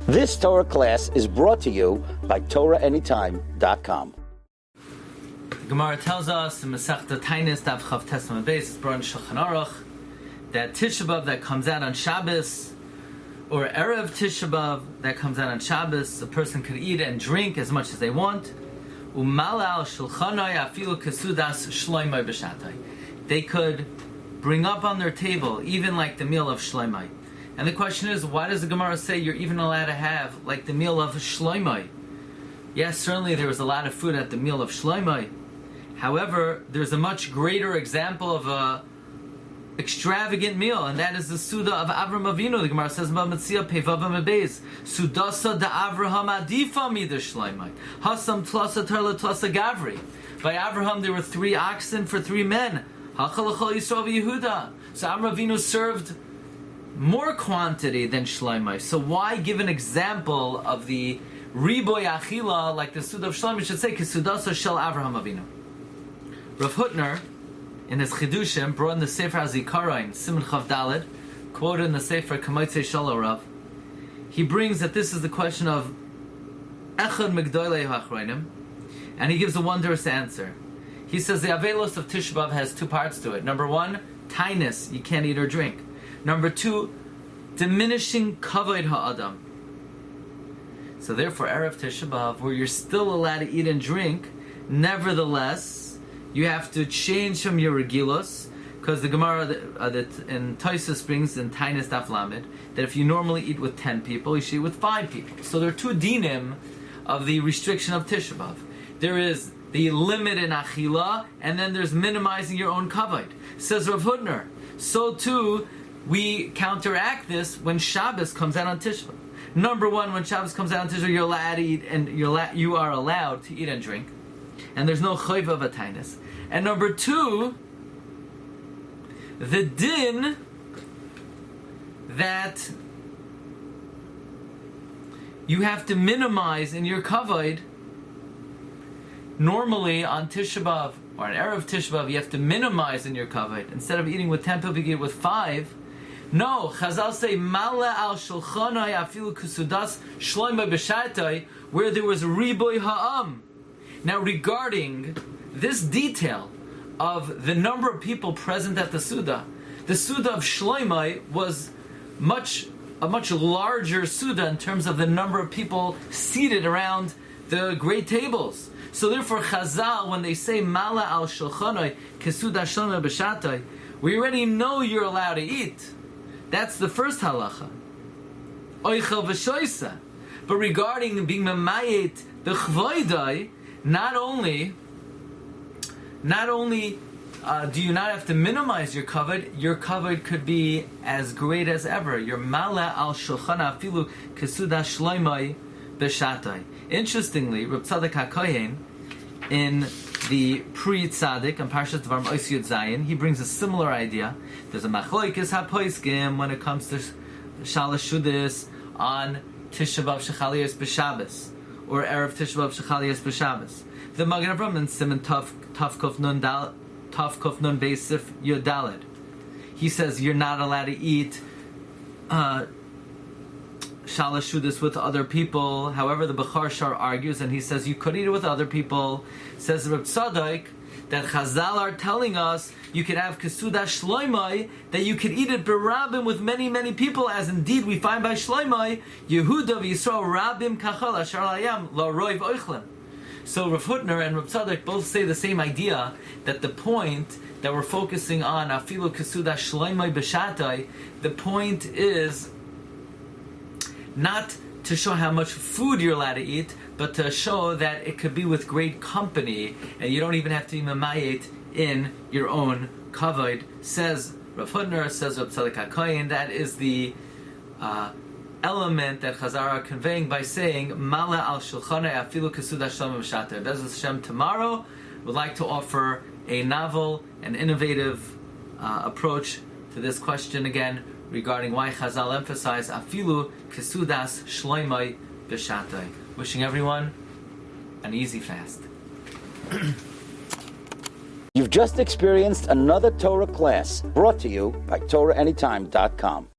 This Torah class is brought to you by TorahAnytime.com. The Gemara tells us in Masechta Tainis Daf Chav Tesman Beis, it's brought in Shulchan Aruch, that Tisha B'av that comes out on Shabbos, or Erev Tisha B'av that comes out on Shabbos, a person could eat and drink as much as they want. Umalal Shulchanai Afilu Kesudas Shloimai B'Shatai. They could bring up on their table even like the meal of Shloimai. And the question is, why does the Gemara say you're even allowed to have like the meal of Shloimai? Yes, certainly there was a lot of food at the meal of Shloimai. However, there's a much greater example of a extravagant meal, and that is the Seuda of Avraham Avinu. The Gemara says about Metzia Pevav Mebeis, Sudasa da Avraham Adifa Mida Shloimai, Hasam Tlasa Terla Tlasa Gavri. By Avraham there were 3 oxen for 3 men. Hachalachal Yisrael Yehuda. So Avraham Avinu served more quantity than Shloimai. So why give an example of the Riboy Achila like the Seuda of Shloimai? Should say Kesudasa Shel Avraham Avinu. Rav Hutner, in his Chidushim, brought in the Sefer HaZikaron, Siman Chav Daled, quoted in the Sefer Kamotzei Sholo Rav. He brings that this is the question of Echad Migdolei HaAchronim, and he gives a wondrous answer. He says the Avelos of Tisha B'av has 2 parts to it. Number 1, tainus, you can't eat or drink. Number 2, diminishing kavod ha'adam. So therefore, Erev Tisha B'av, where you're still allowed to eat and drink, nevertheless, you have to change from your regilos, because the Gemara that in Tosfos brings in Tainis Daf Lamed, that if you normally eat with 10 people, you should eat with 5 people. So there are 2 dinim of the restriction of Tisha B'av. There is the limit in achila, and then there's minimizing your own kavod. Says Rav Hutner. So too, we counteract this when Shabbos comes out on Tisha B'av. Number 1, when Shabbos comes out on Tisha B'av, you're allowed to eat, and you are allowed to eat and drink, and there's no chayva of a tainus. And number 2, the din that you have to minimize in your kavod. Normally on Tisha B'av or on Erev Tisha B'av, you have to minimize in your kavod. Instead of eating with 10 people, you eat with 5. No, Chazal say Mala al Shulchanai Afilu Kusudas Shloimai B'Shatai, where there was Riboy Ha'am. Now, regarding this detail of the number of people present at the Seuda of Shloimai was a much larger Seuda in terms of the number of people seated around the great tables. So therefore, Chazal, when they say Mala al Shulchanai Kesuda Shloimai B'Shatai, we already know you're allowed to eat. That's the first halacha. Oichel v'shoisa. But regarding being memayet b'chvoidai, not only do you not have to minimize your kavod could be as great as ever. Your mala al shulchan afilu kesuda shloimai b'shatai. Interestingly, Reb Tzadok HaKohen, in the pre-Tzadik and Parashat Dvarim Ois Yud Zayin, he brings a similar idea. There's a machloikis hapoiskim when it comes to shalosh shudas on Tisha B'av shechaliyos b'Shabbos or Erev Tisha B'av shechaliyos b'Shabbos. The Magen Avraham in Siman Tavkuf Nun Beis Sif Yud Daled, he says you're not allowed to eat shalosh shudas with other people. However, the Bechar Shar argues, and he says you could eat it with other people. Says Reb Tzadok that Chazal are telling us you could have kesuda shloimai, that you could eat it berabim with many, many people, as indeed we find by shloimai Yehuda v'Yisrael rabim kachal ashar layam la roiv oichlem. So Rav Hutner and Reb Tzadok both say the same idea, that the point that we're focusing on afilu kesuda shloimai b'shatai, the point is not to show how much food you're allowed to eat, but to show that it could be with great company, and you don't even have to be mamayet in your own kavod. Says Rav Hutner, says Reb Tzadok HaKohen, that is the element that Chazal are conveying by saying Mala al Shulchanai Afilu Kesuda Shloimai B'Shatai. Bezos Hashem, tomorrow would like to offer a novel and innovative approach to this question again, regarding why Chazal emphasize Afilu Kesudas Shloimai B'Shatai. Wishing everyone an easy fast. You've just experienced another Torah class brought to you by TorahAnytime.com.